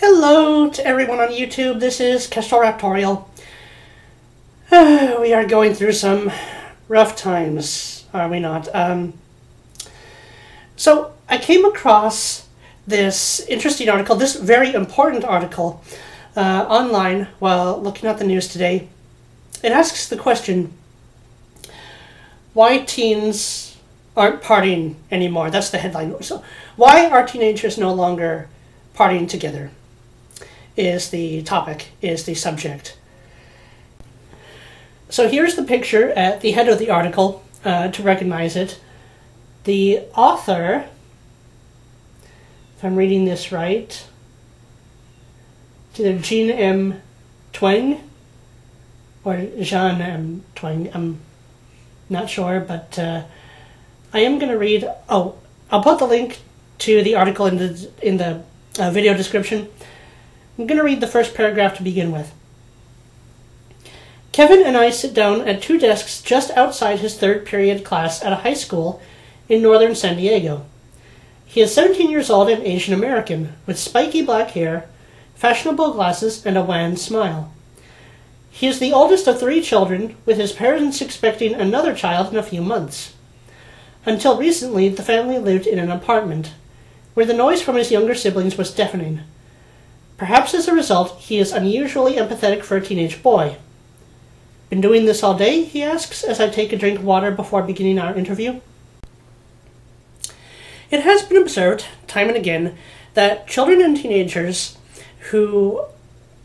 Hello to everyone on YouTube. This is Kestrel Raptorial. We are going through some rough times, are we not? So I came across this interesting article, this very important article, online while looking at the news today. It asks the question, why teens aren't partying anymore? That's the headline. So why are teenagers no longer partying together? Is the topic, is the subject. So here's the picture at the head of the article, to recognize it. The author, if I'm reading this right, it's either Jean M. Twenge or Jean M. Twenge. I'm not sure, but I am going to read. Oh, I'll put the link to the article in the video description. I'm going to read the first paragraph to begin with. Kevin and I sit down at two desks just outside his third period class at a high school in northern San Diego. He is 17 years old and Asian American, with spiky black hair, fashionable glasses, and a wan smile. He is the oldest of three children, with his parents expecting another child in a few months. Until recently, the family lived in an apartment, where the noise from his younger siblings was deafening. Perhaps as a result, he is unusually empathetic for a teenage boy. Been doing this all day, he asks, as I take a drink of water before beginning our interview. It has been observed, time and again, that children and teenagers who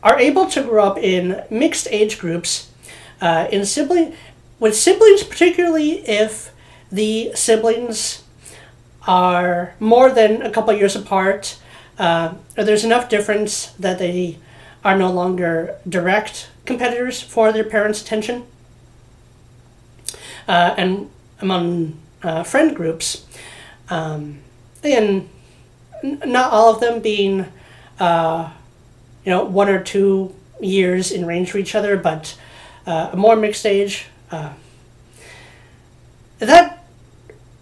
are able to grow up in mixed age groups, with siblings, particularly if the siblings are more than a couple years apart, or there's enough difference that they are no longer direct competitors for their parents' attention. And among friend groups, and not all of them being, 1 or 2 years in range for each other, but a more mixed age, that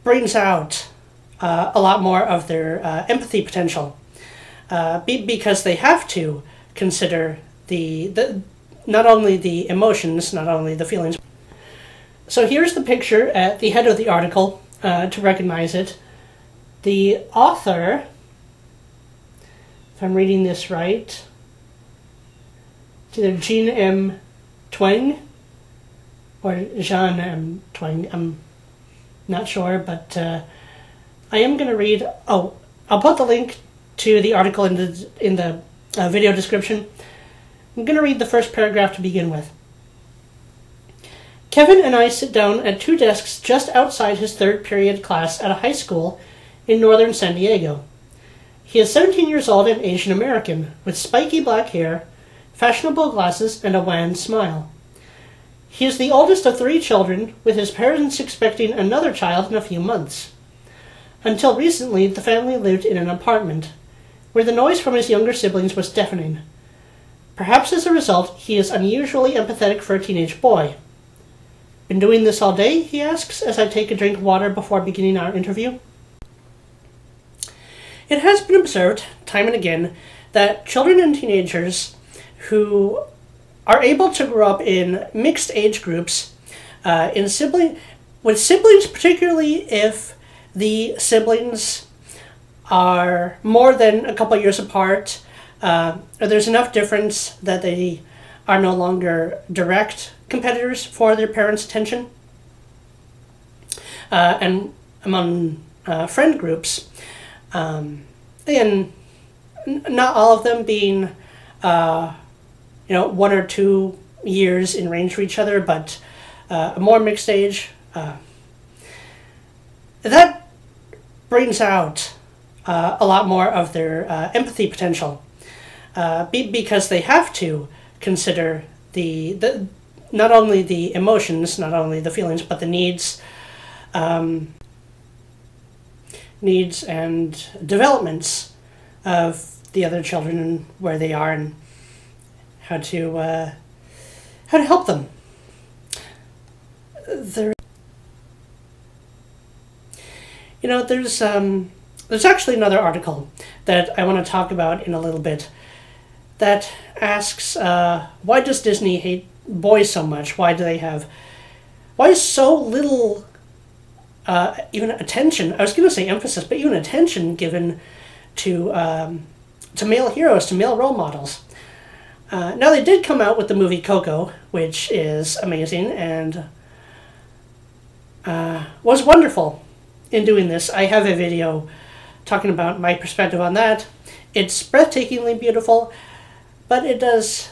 brings out a lot more of their empathy potential. Because they have to consider not only the emotions, not only the feelings. So here's the picture at the head of the article, to recognize it. The author, if I'm reading this right, it's either Jean M. Twenge or Jean M. Twenge. I'm not sure, but I am going to read. Oh, I'll put the link to the article in the video description. I'm going to read the first paragraph to begin with. Kevin and I sit down at two desks just outside his third period class at a high school in northern San Diego. He is 17 years old and Asian American, with spiky black hair, fashionable glasses, and a wan smile. He is the oldest of three children, with his parents expecting another child in a few months. Until recently, the family lived in an apartment, where the noise from his younger siblings was deafening. Perhaps as a result, he is unusually empathetic for a teenage boy. Been doing this all day, he asks, as I take a drink of water before beginning our interview. It has been observed, time and again, that children and teenagers who are able to grow up in mixed age groups, with siblings, particularly if the siblings are more than a couple years apart, or there's enough difference that they are no longer direct competitors for their parents' attention. And among friend groups, and not all of them being, 1 or 2 years in range for each other, but a more mixed age, that brings out a lot more of their empathy potential, because they have to consider not only the emotions, not only the feelings, but the needs and developments of the other children and where they are and how to help them. There's actually another article that I want to talk about in a little bit. that asks, why does Disney hate boys so much? Why is so little even attention, I was going to say emphasis, but even attention given to male heroes, to male role models? Now, they did come out with the movie Coco, which is amazing and was wonderful in doing this. I have a video talking about my perspective on that. It's breathtakingly beautiful, but it does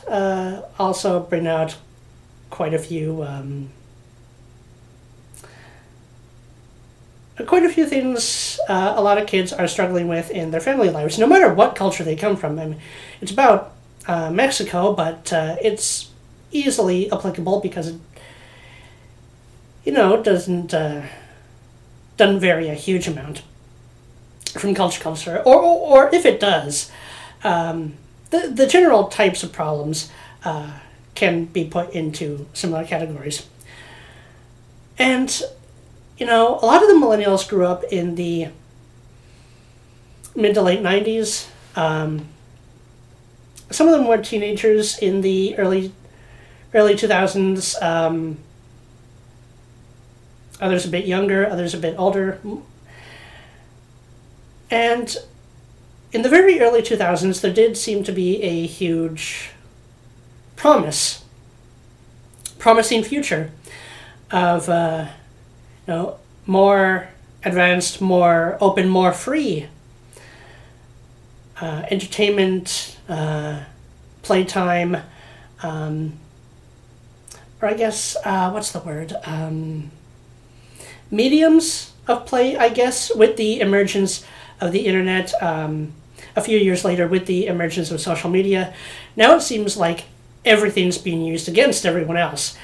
also bring out quite a few things a lot of kids are struggling with in their family lives, no matter what culture they come from. I mean, it's about Mexico, but it's easily applicable because it, doesn't vary a huge amount from culture to culture, or if it does, the general types of problems can be put into similar categories. And a lot of the millennials grew up in the mid to late 90s. Some of them were teenagers in the early 2000s. Others a bit younger, others a bit older. And in the very early 2000s, there did seem to be a huge promising future of more advanced, more open, more free entertainment, playtime, or I guess, what's the word? Mediums of play, I guess, with the emergence of the internet, a few years later with the emergence of social media. Now it seems like everything's being used against everyone else.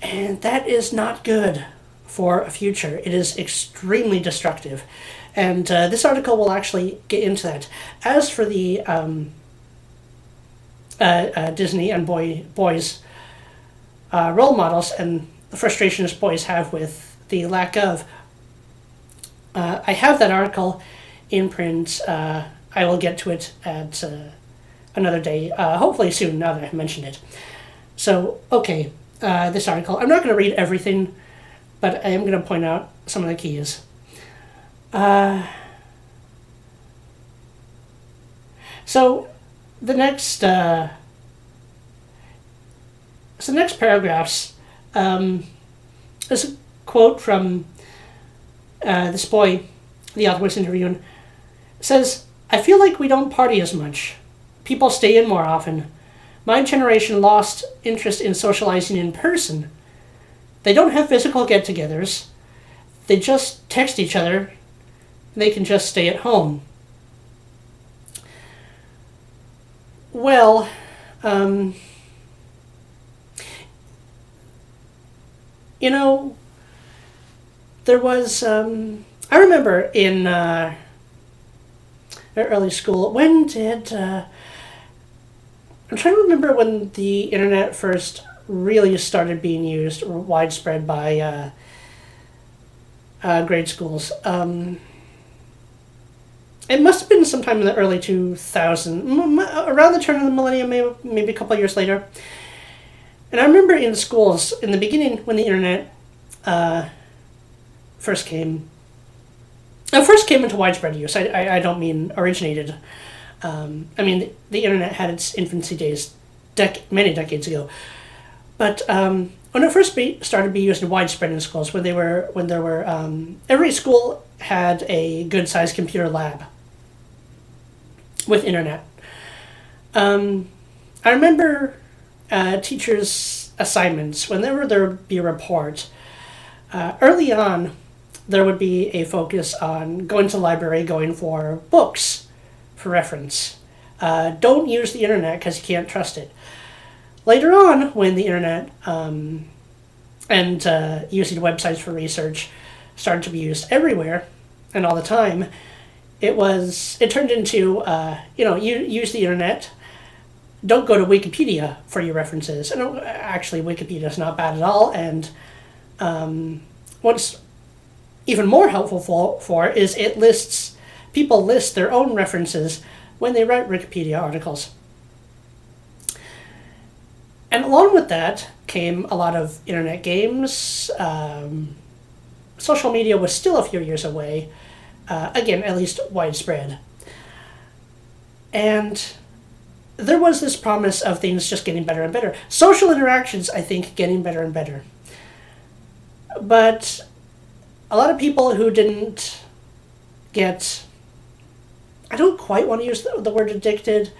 And that is not good for a future. It is extremely destructive. And this article will actually get into that. As for the Disney and boys role models and the frustrations boys have with the lack of, I have that article in print. I will get to it at another day, hopefully soon, now that I've mentioned it. So, okay, this article. I'm not going to read everything, but I am going to point out some of the keys. So the next paragraphs is a quote from this boy the author was interviewing. It says, "I feel like we don't party as much. People stay in more often. My generation lost interest in socializing in person. They don't have physical get-togethers. They just text each other. They can just stay at home." Well, there was, I remember in early school, when did, I'm trying to remember when the internet first really started being used widespread by grade schools. It must have been sometime in the early 2000s, around the turn of the millennium, maybe a couple of years later. And I remember in schools, in the beginning, when the internet first came into widespread use. I don't mean originated. I mean, the internet had its infancy days many decades ago. But when it first started to be used widespread in schools, when there were every school had a good-sized computer lab with internet. I remember teachers' assignments, whenever there would be a report, early on, there would be a focus on going to the library, going for books for reference. Don't use the internet because you can't trust it. Later on, when the internet and using websites for research started to be used everywhere and all the time, it turned into, use the internet. Don't go to Wikipedia for your references. And actually, Wikipedia is not bad at all. And what's even more helpful for is people list their own references when they write Wikipedia articles. And along with that came a lot of internet games. Social media was still a few years away, again, at least widespread. And there was this promise of things just getting better and better. Social interactions, I think, getting better and better. But a lot of people who didn't get, I don't quite want to use the word addicted,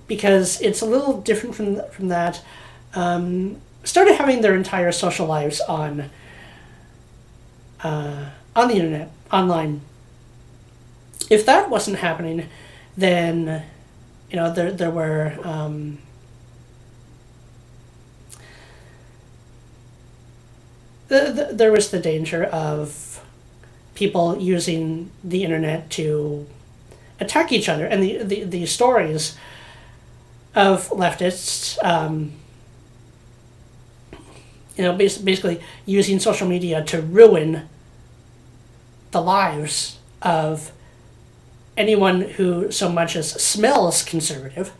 because it's a little different from that, started having their entire social lives on the internet, online. If that wasn't happening, then there were there was the danger of people using the internet to attack each other, and the stories of leftists, basically using social media to ruin the lives of anyone who so much as smells conservative,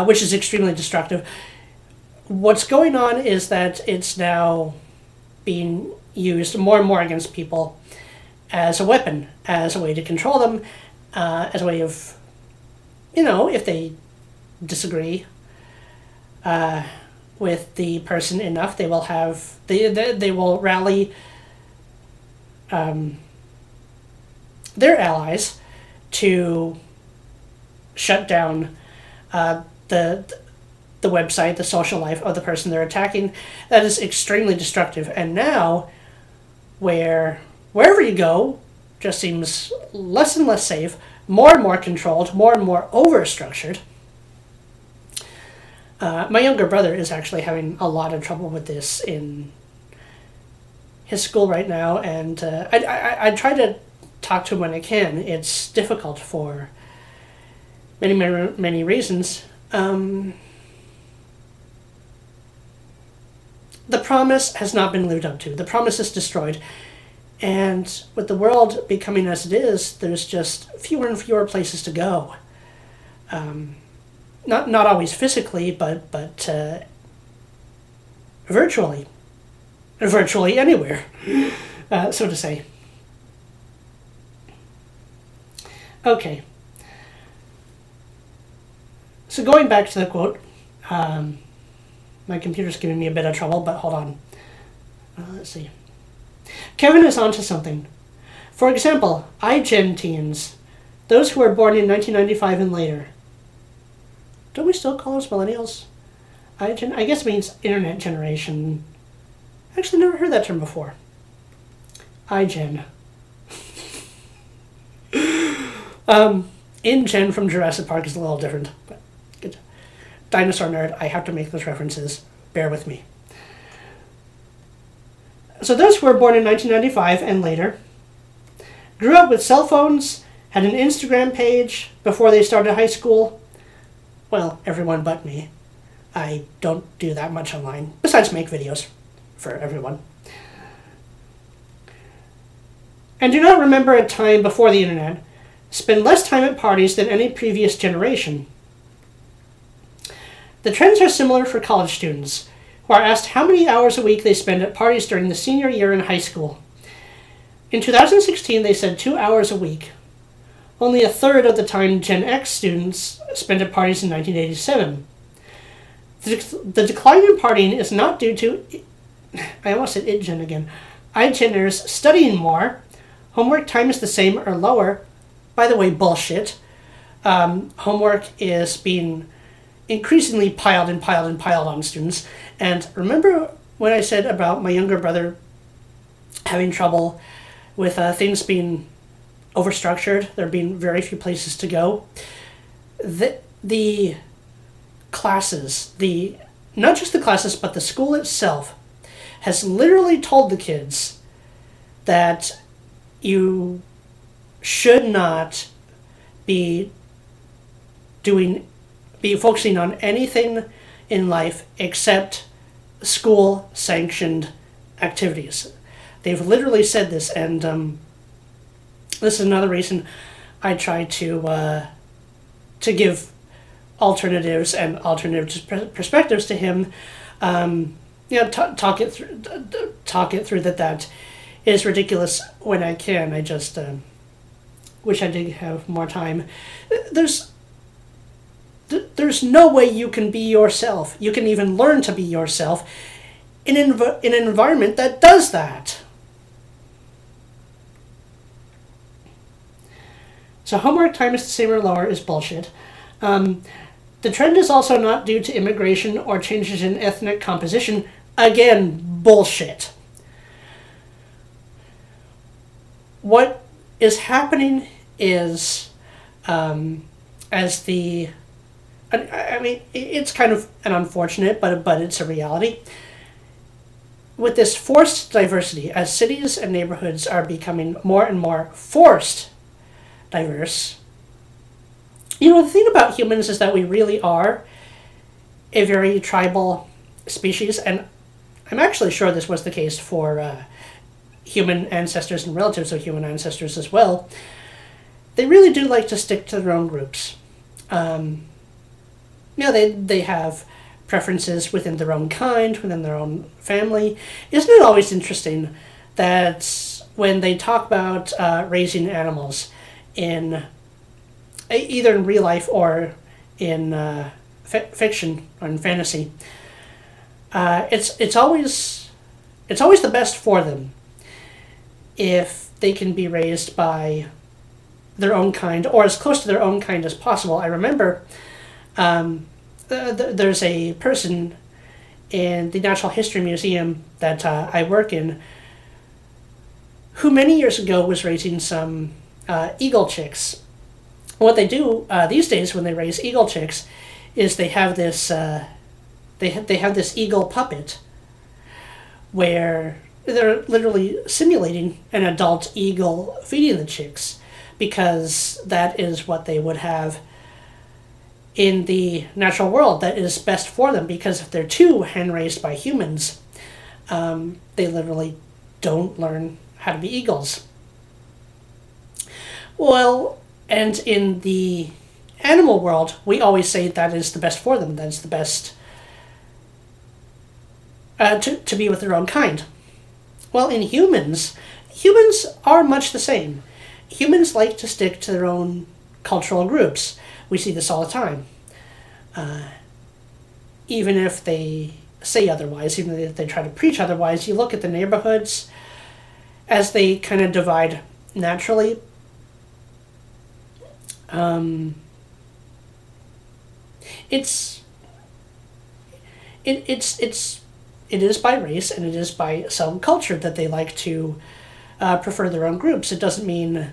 which is extremely destructive. What's going on is that it's now being used more and more against people as a weapon, as a way to control them, as a way of, if they disagree with the person enough, they will have they will rally their allies to shut down the website, the social life of the person they're attacking. That is extremely destructive. And now, wherever you go, just seems less and less safe, more and more controlled, more and more over-structured. My younger brother is actually having a lot of trouble with this in his school right now, and I try to talk to him when I can. It's difficult for many, many, many reasons. The promise has not been lived up to. The promise is destroyed. And with the world becoming as it is, there's just fewer and fewer places to go. Not always physically, but virtually. Virtually anywhere, so to say. Okay. So going back to the quote, my computer's giving me a bit of trouble, but hold on. Let's see. Kevin is onto something. For example, iGen teens, those who were born in 1995 and later. Don't we still call us millennials? iGen, I guess it means internet generation. Actually, never heard that term before. iGen. InGen from Jurassic Park is a little different, but good. Dinosaur nerd, I have to make those references. Bear with me. So those who were born in 1995 and later grew up with cell phones, had an Instagram page before they started high school. Well, everyone but me. I don't do that much online, besides make videos for everyone. And do not remember a time before the internet, spend less time at parties than any previous generation. The trends are similar for college students, who are asked how many hours a week they spend at parties during the senior year in high school. In 2016, they said 2 hours a week. Only a third of the time Gen X students spent at parties in 1987. The decline in partying is not due to, I almost said IGen again, iGeners studying more. Homework time is the same or lower. By the way, bullshit. Homework is being increasingly piled and piled and piled on students. And remember when I said about my younger brother having trouble with things being overstructured, there being very few places to go? The classes, not just the classes, but the school itself has literally told the kids that you should not be focusing on anything in life except school-sanctioned activities. They've literally said this, and this is another reason I try to give alternatives and alternative perspectives to him. Talk it through that is ridiculous when I can. I just wish I did have more time. There's no way you can be yourself. You can even learn to be yourself in an environment that does that. So homework time is the same or lower is bullshit. The trend is also not due to immigration or changes in ethnic composition. Again, bullshit. What is happening is, it's kind of an unfortunate, but it's a reality. With this forced diversity, as cities and neighborhoods are becoming more and more forced diverse, the thing about humans is that we really are a very tribal species, and I'm actually sure this was the case for human ancestors and relatives of human ancestors as well. They really do like to stick to their own groups. They have preferences within their own kind, within their own family. Isn't it always interesting that when they talk about raising animals in either in real life or in fiction or in fantasy, it's always the best for them if they can be raised by their own kind or as close to their own kind as possible. I remember there's a person in the Natural History Museum that I work in who many years ago was raising some eagle chicks. What they do these days when they raise eagle chicks is they have this they have this eagle puppet where they're literally simulating an adult eagle feeding the chicks, because that is what they would have in the natural world that is best for them. Because if they're too hand-raised by humans, they literally don't learn how to be eagles. Well, and in the animal world, we always say that is the best for them. That's the best to be with their own kind. Well, in humans are much the same. Humans like to stick to their own cultural groups. We see this all the time. Even if they say otherwise, even if they try to preach otherwise, you look at the neighborhoods as they kind of divide naturally. It is by race and it is by some culture that they like to prefer their own groups. It doesn't mean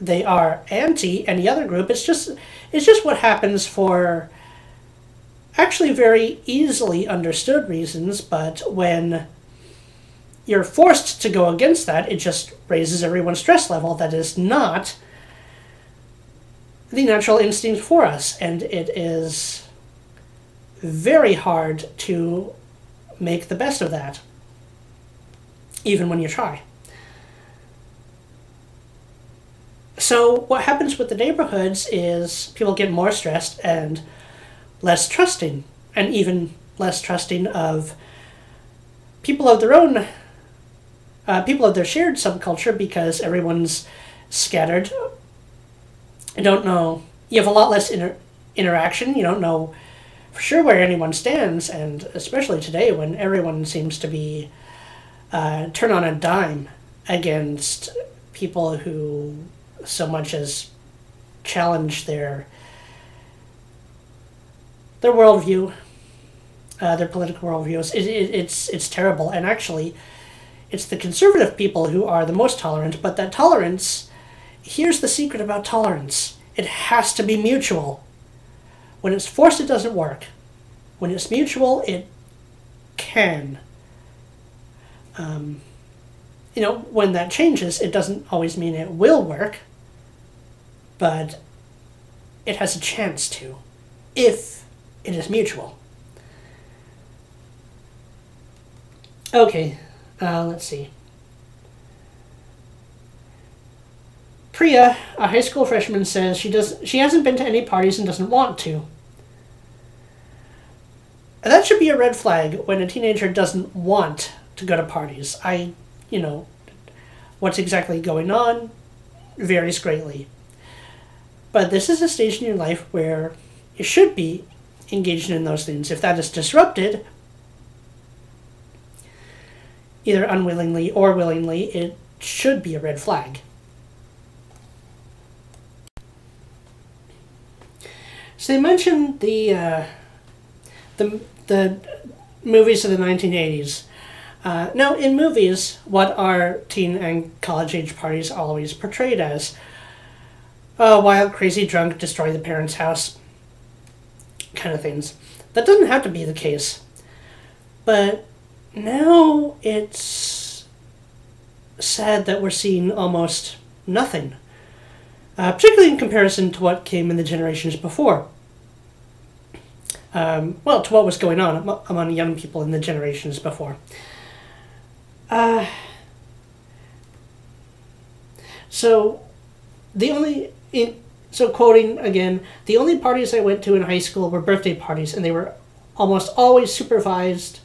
they are anti any other group. It's just what happens for actually very easily understood reasons, but when you're forced to go against that, it just raises everyone's stress level. That is not the natural instinct for us, and it is very hard to make the best of that, even when you try. So what happens with the neighborhoods is people get more stressed and less trusting, and even less trusting of people of their own, people of their shared subculture, because everyone's scattered. I don't know. You have a lot less interaction. You don't know for sure where anyone stands, and especially today when everyone seems to be turn on a dime against people who so much as challenge their worldview, their political worldviews. It's terrible, and actually, it's the conservative people who are the most tolerant. But that tolerance, here's the secret about tolerance: it has to be mutual. When it's forced, it doesn't work. When it's mutual, it can. When that changes, it doesn't always mean it will work, but it has a chance to, if it is mutual. Okay, let's see. Priya, a high school freshman, says she hasn't been to any parties and doesn't want to. that should be a red flag when a teenager doesn't want to go to parties. What's exactly going on varies greatly. But this is a stage in your life where you should be engaged in those things. If that is disrupted, either unwillingly or willingly, it should be a red flag. So they mentioned the movies of the 1980s. Now, in movies, what are teen and college-age parties always portrayed as? Wild, crazy, drunk, destroy the parents' house kind of things. That doesn't have to be the case. But now it's sad that we're seeing almost nothing. Particularly in comparison to what came in the generations before. To what was going on among young people in the generations before. Quoting again, the only parties I went to in high school were birthday parties, and they were almost always supervised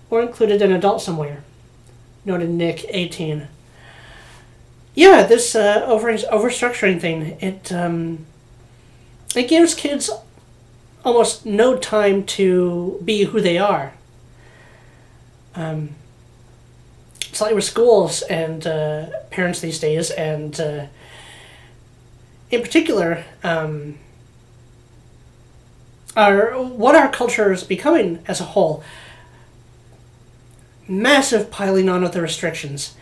or included an adult somewhere. Noted Nick, 18. Yeah, this overstructuring thing, it gives kids almost no time to be who they are. It's like with schools and parents these days, and in particular, what our culture is becoming as a whole. Massive piling on of the restrictions,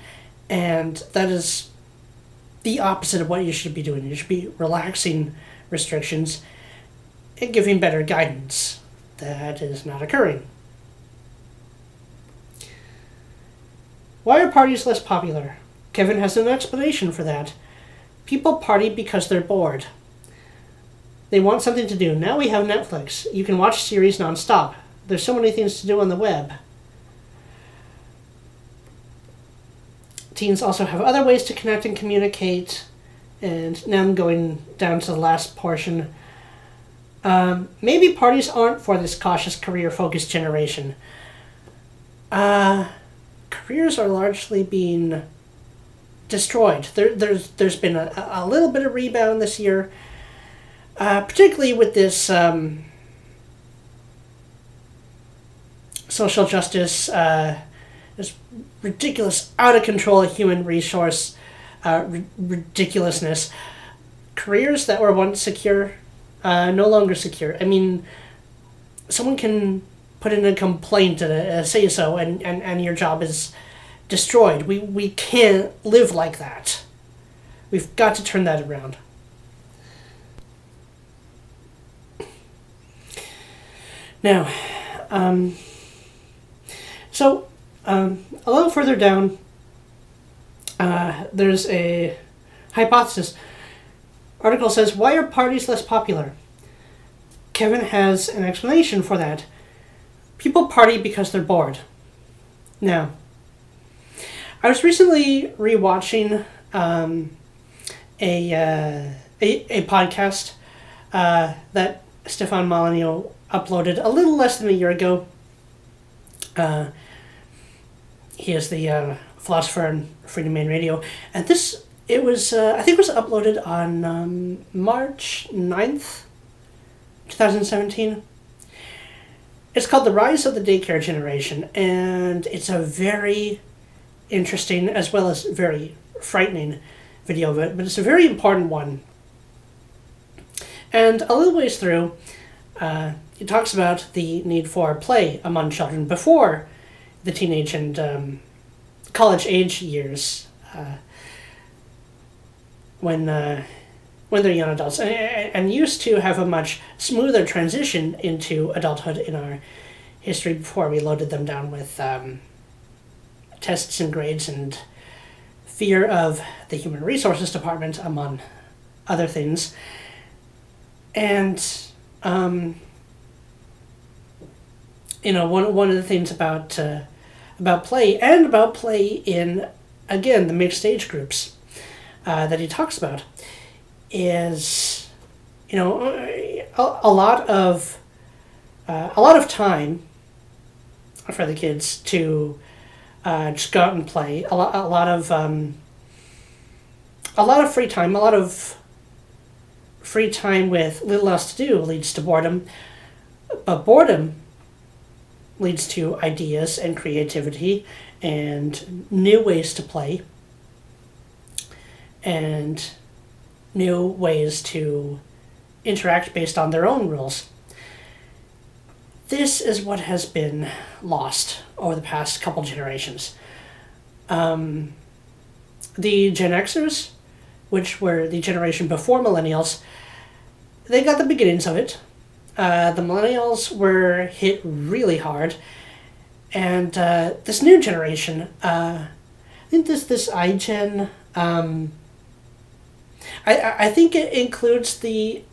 and that is the opposite of what you should be doing. You should be relaxing restrictions and giving better guidance. That is not occurring. Why are parties less popular? Kevin has an explanation for that. People party because they're bored. They want something to do. Now we have Netflix. You can watch series nonstop. There's so many things to do on the web. Teens also have other ways to connect and communicate. And now I'm going down to the last portion. Maybe parties aren't for this cautious, career-focused generation. Careers are largely being destroyed. There's been a little bit of rebound this year, particularly with this social justice, this ridiculous, out of control human resource ridiculousness. Careers that were once secure, no longer secure. I mean, someone can put in a complaint and a say-so, and your job is destroyed. We can't live like that. We've got to turn that around. Now, a little further down, there's a hypothesis. Article says, why are parties less popular? Kevin has an explanation for that. People party because they're bored. Now, I was recently rewatching a podcast that Stefan Molyneux uploaded a little less than a year ago. He is the philosopher on Freedom Main Radio, and I think it was uploaded on March 9th, 2017. It's called The Rise of the Daycare Generation, and it's a very interesting as well as very frightening video of it, but it's a very important one. And a little ways through, it talks about the need for play among children before the teenage and college age years, when they're young adults, and used to have a much smoother transition into adulthood in our history before we loaded them down with tests and grades and fear of the Human Resources Department, among other things. And one of the things about play, and about play in, again, the mixed age groups that he talks about, is, a lot of a lot of time for the kids to just go out and play. A lot of free time. A lot of free time with little else to do leads to boredom, but boredom leads to ideas and creativity and new ways to play and new ways to interact based on their own rules. This is what has been lost over the past couple generations. The Gen Xers, which were the generation before millennials, they got the beginnings of it. The millennials were hit really hard, and this new generation, I think this iGen, I think it includes the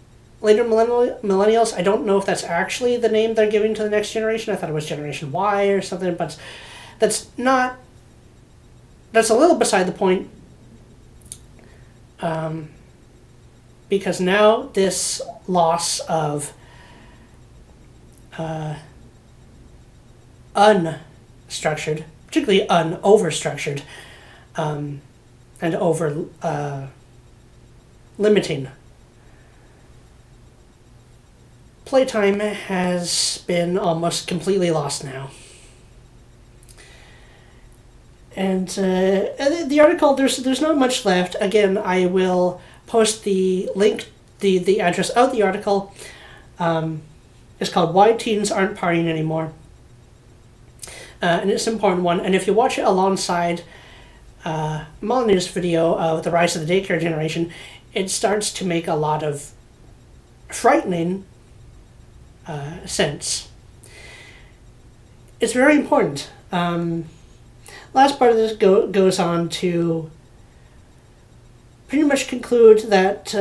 later millennials. I don't know if that's actually the name they're giving to the next generation. I thought it was Generation Y or something, but that's not. That's a little beside the point. Because now this loss of unstructured, particularly overstructured, and over limiting playtime has been almost completely lost now. And the article, there's not much left. Again, I will post the link, the address of the article. It's called Why Teens Aren't Partying Anymore. And it's an important one. And if you watch it alongside Molyneux's video of the rise of the daycare generation, it starts to make a lot of frightening sense. It's very important. Last part of this goes on to pretty much conclude that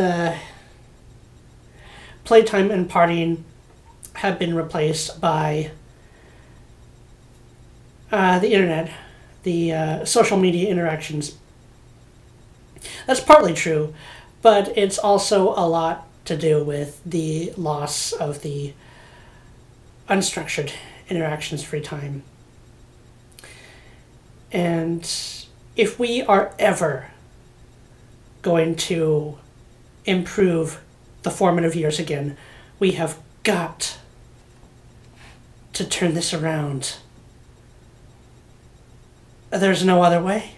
playtime and partying have been replaced by the internet, the social media interactions. That's partly true, but it's also a lot to do with the loss of the unstructured interactions, free time. And if we are ever going to improve the formative years again, we have got to turn this around. There's no other way.